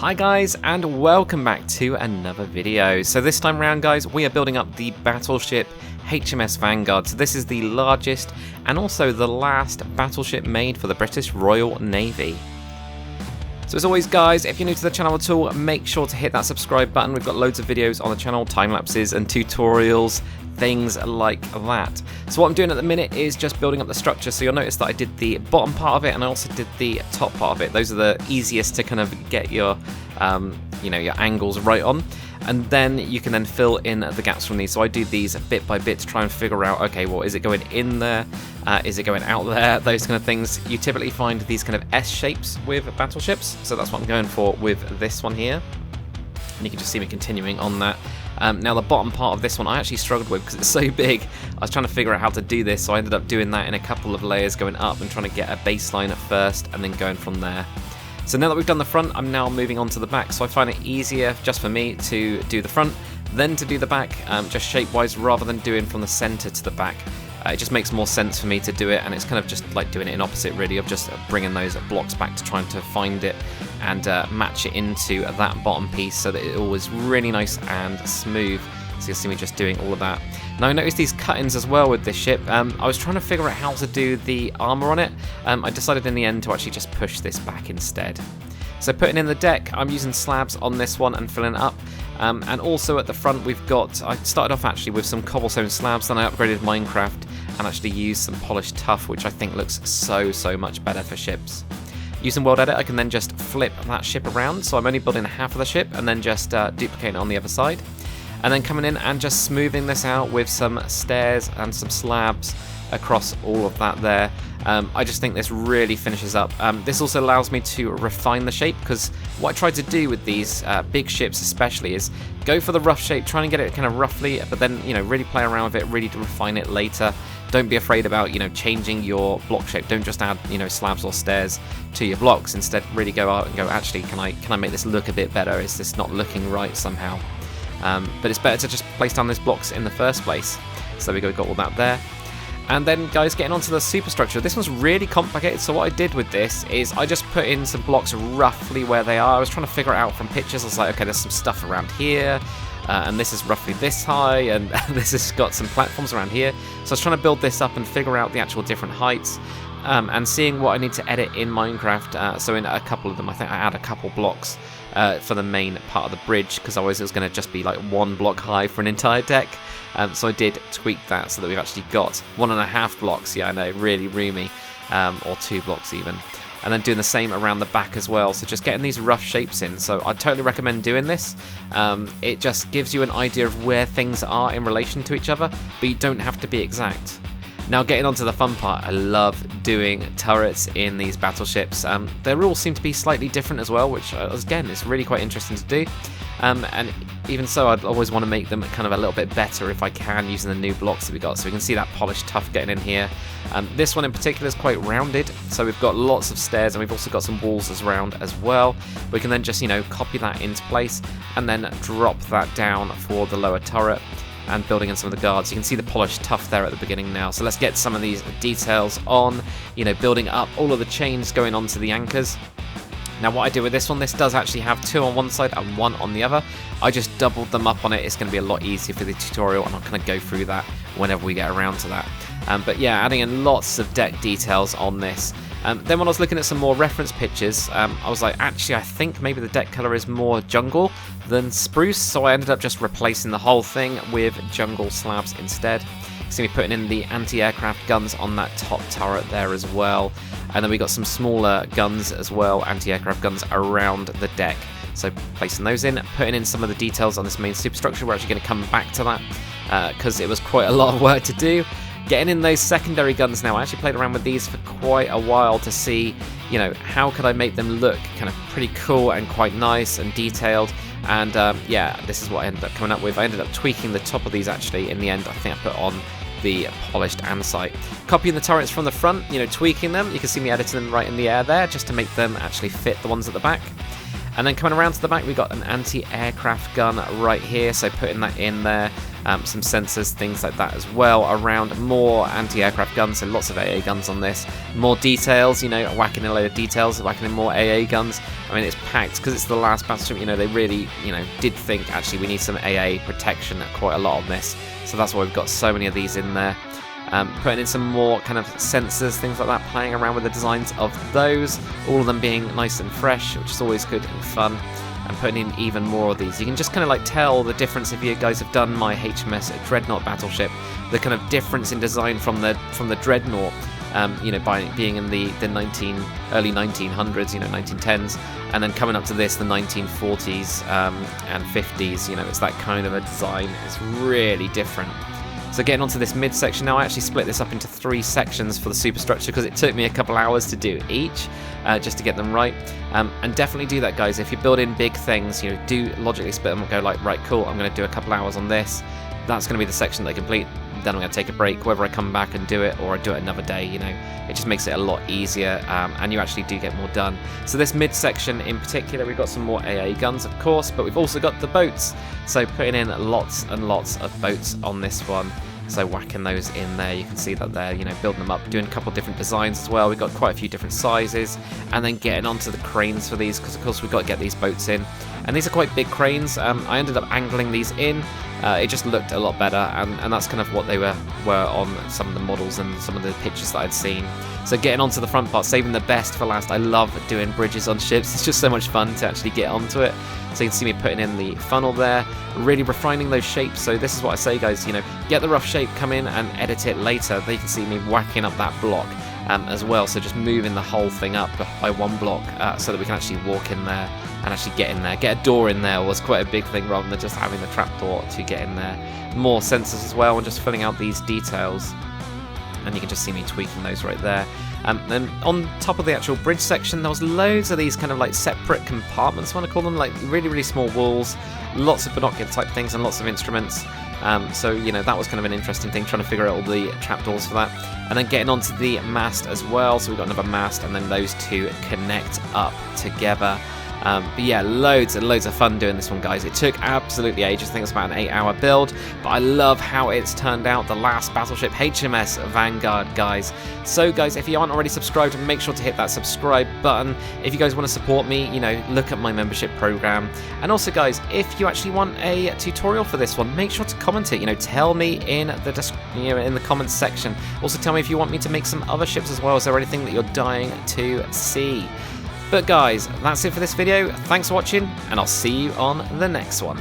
Hi guys, and welcome back to another video. So this time around guys, we are building up the Battleship HMS Vanguard. So this is the largest and also the last battleship made for the British Royal Navy. So as always guys, if you're new to the channel at all, make sure to hit that subscribe button. We've got loads of videos on the channel, time lapses and tutorials, things like that. So what I'm doing at the minute is just building up the structure. So you'll notice that I did the bottom part of it and I also did the top part of it. Those are the easiest to kind of get your your angles right on, and then you can then fill in the gaps from these. So I do these bit by bit to try and figure out, okay, well, is it going in there, is it going out there, those kind of things. You typically find these kind of S shapes with battleships, so that's what I'm going for with this one here, and you can just see me continuing on that. Now the bottom part of this one I actually struggled with because it's so big. I was trying to figure out how to do this, so I ended up doing that in a couple of layers, going up and trying to get a baseline at first and then going from there. So now that we've done the front, I'm now moving on to the back, so I find it easier just for me to do the front, then to do the back, just shape-wise, rather than doing from the centre to the back. It just makes more sense for me to do it, and it's kind of just like doing it in opposite really, of just bringing those blocks back to trying to find it and match it into that bottom piece so that it all is really nice and smooth. So you'll see me just doing all of that. Now I noticed these cut-ins as well with this ship. I was trying to figure out how to do the armour on it. I decided in the end to actually just push this back instead. So putting in the deck, I'm using slabs on this one and filling it up. And also at the front we've got, I started off actually with some cobblestone slabs, then I upgraded Minecraft and actually used some polished tuff, which I think looks so much better for ships. Using World Edit, I can then just flip that ship around, so I'm only building half of the ship and then just duplicating it on the other side. And then coming in and just smoothing this out with some stairs and some slabs across all of that there. I just think this really finishes up. This also allows me to refine the shape, because what I try to do with these big ships especially is go for the rough shape, try and get it kind of roughly, but then really play around with it, really to refine it later. Don't be afraid about changing your block shape. Don't just add slabs or stairs to your blocks. Instead, really go out and go, actually, can I make this look a bit better? Is this not looking right somehow? But it's better to just place down those blocks in the first place. So there we go, we've got all that there. And then guys, getting onto the superstructure, this one's really complicated. So what I did with this is I just put in some blocks roughly where they are. I was trying to figure it out from pictures. I was like, okay, there's some stuff around here, and this is roughly this high, and this has got some platforms around here. So I was trying to build this up and figure out the actual different heights, and seeing what I need to edit in Minecraft. So in a couple of them, I think I add a couple blocks for the main part of the bridge, because otherwise it was going to just be like one block high for an entire deck. So I did tweak that so that we've actually got 1.5 blocks. Yeah, I know, really roomy, or 2 blocks even. And then doing the same around the back as well. So just getting these rough shapes in. So I totally recommend doing this. It just gives you an idea of where things are in relation to each other, but you don't have to be exact. Now getting on to the fun part, I love doing turrets in these battleships. They all seem to be slightly different as well, which again is really quite interesting to do. And even so, I'd always want to make them kind of a little bit better if I can, using the new blocks that we got. So we can see that polished tuff getting in here. This one in particular is quite rounded, so we've got lots of stairs and we've also got some walls as round as well. We can then just copy that into place and then drop that down for the lower turret and building in some of the guards. You can see the polished tuff there at the beginning now. So let's get some of these details on, building up all of the chains going onto the anchors. Now what I do with this one, this does actually have 2 on one side and 1 on the other. I just doubled them up on it. It's going to be a lot easier for the tutorial, and I'm going to go through that whenever we get around to that. But yeah, adding in lots of deck details on this. Then when I was looking at some more reference pictures, I was like, actually I think maybe the deck colour is more jungle than spruce, so I ended up just replacing the whole thing with jungle slabs instead. So we're putting in the anti-aircraft guns on that top turret there as well, and then we got some smaller guns as well, anti-aircraft guns around the deck. So placing those in, putting in some of the details on this main superstructure. We're actually going to come back to that because it was quite a lot of work to do. Getting in those secondary guns now. I actually played around with these for quite a while to see, how could I make them look kind of pretty cool and quite nice and detailed. And yeah, this is what I ended up coming up with. I ended up tweaking the top of these actually in the end. I think I put on the polished andesite. Copying the turrets from the front, tweaking them. You can see me editing them right in the air there just to make them actually fit the ones at the back. And then coming around to the back, we've got an anti-aircraft gun right here, so putting that in there. Some sensors, things like that as well around. More anti-aircraft guns, so lots of AA guns on this. More details, you know, whacking in a load of details, whacking in more AA guns. I mean, it's packed because it's the last Battleship. You know, they really, you know, did think actually we need some AA protection, quite a lot on this. So that's why we've got so many of these in there. Putting in some more kind of sensors, things like that, playing around with the designs of those, all of them being nice and fresh, which is always good and fun, and putting in even more of these. You can just kind of like tell the difference if you guys have done my HMS Dreadnought Battleship, the kind of difference in design from the Dreadnought, you know, by being in the early 1900s, you know, 1910s, and then coming up to this, the 1940s and 50s, you know, it's that kind of a design. It's really different. So getting onto this midsection now, I actually split this up into 3 sections for the superstructure because it took me a couple hours to do each, just to get them right. And definitely do that, guys. If you build in big things, you know, do logically split them and go like, right, cool, I'm going to do a couple hours on this. That's going to be the section that I complete. Then I'm going to take a break, whether I come back and do it or I do it another day, you know. It just makes it a lot easier, and you actually do get more done. So this midsection in particular, we've got some more AA guns, of course, but we've also got the boats. So putting in lots and lots of boats on this one. So whacking those in there, you can see that they're, you know, building them up, doing a couple of different designs as well. We've got quite a few different sizes, and then getting onto the cranes for these, because of course we've got to get these boats in. And these are quite big cranes. I ended up angling these in. It just looked a lot better, and that's kind of what they were on some of the models and some of the pictures that I'd seen. So getting onto the front part, saving the best for last. I love doing bridges on ships. It's just so much fun to actually get onto it. So you can see me putting in the funnel there, really refining those shapes. So this is what I say, guys, you know, get the rough shape, come in and edit it later. Then you can see me whacking up that block as well. So just moving the whole thing up by one block so that we can actually walk in there and actually get in there. Get a door in there was quite a big thing rather than just having the trapdoor to get in there. More sensors as well, and just filling out these details. And you can just see me tweaking those right there. Then on top of the actual bridge section, there was loads of these kind of like separate compartments, I want to call them, like really, really small walls, lots of binocular type things and lots of instruments. So, you know, that was kind of an interesting thing, trying to figure out all the trapdoors for that. And then getting onto the mast as well, so we've got another mast, and then those two connect up together. But yeah, loads and loads of fun doing this one, guys. It took absolutely ages. I think it was about an 8-hour build, but I love how it's turned out. The last Battleship, HMS Vanguard, guys. So, guys, if you aren't already subscribed, make sure to hit that subscribe button. If you guys want to support me, you know, look at my membership program. And also, guys, if you actually want a tutorial for this one, make sure to comment it. You know, tell me in the comments section. Also, tell me if you want me to make some other ships as well. Is there anything that you're dying to see? But guys, that's it for this video. Thanks for watching, and I'll see you on the next one.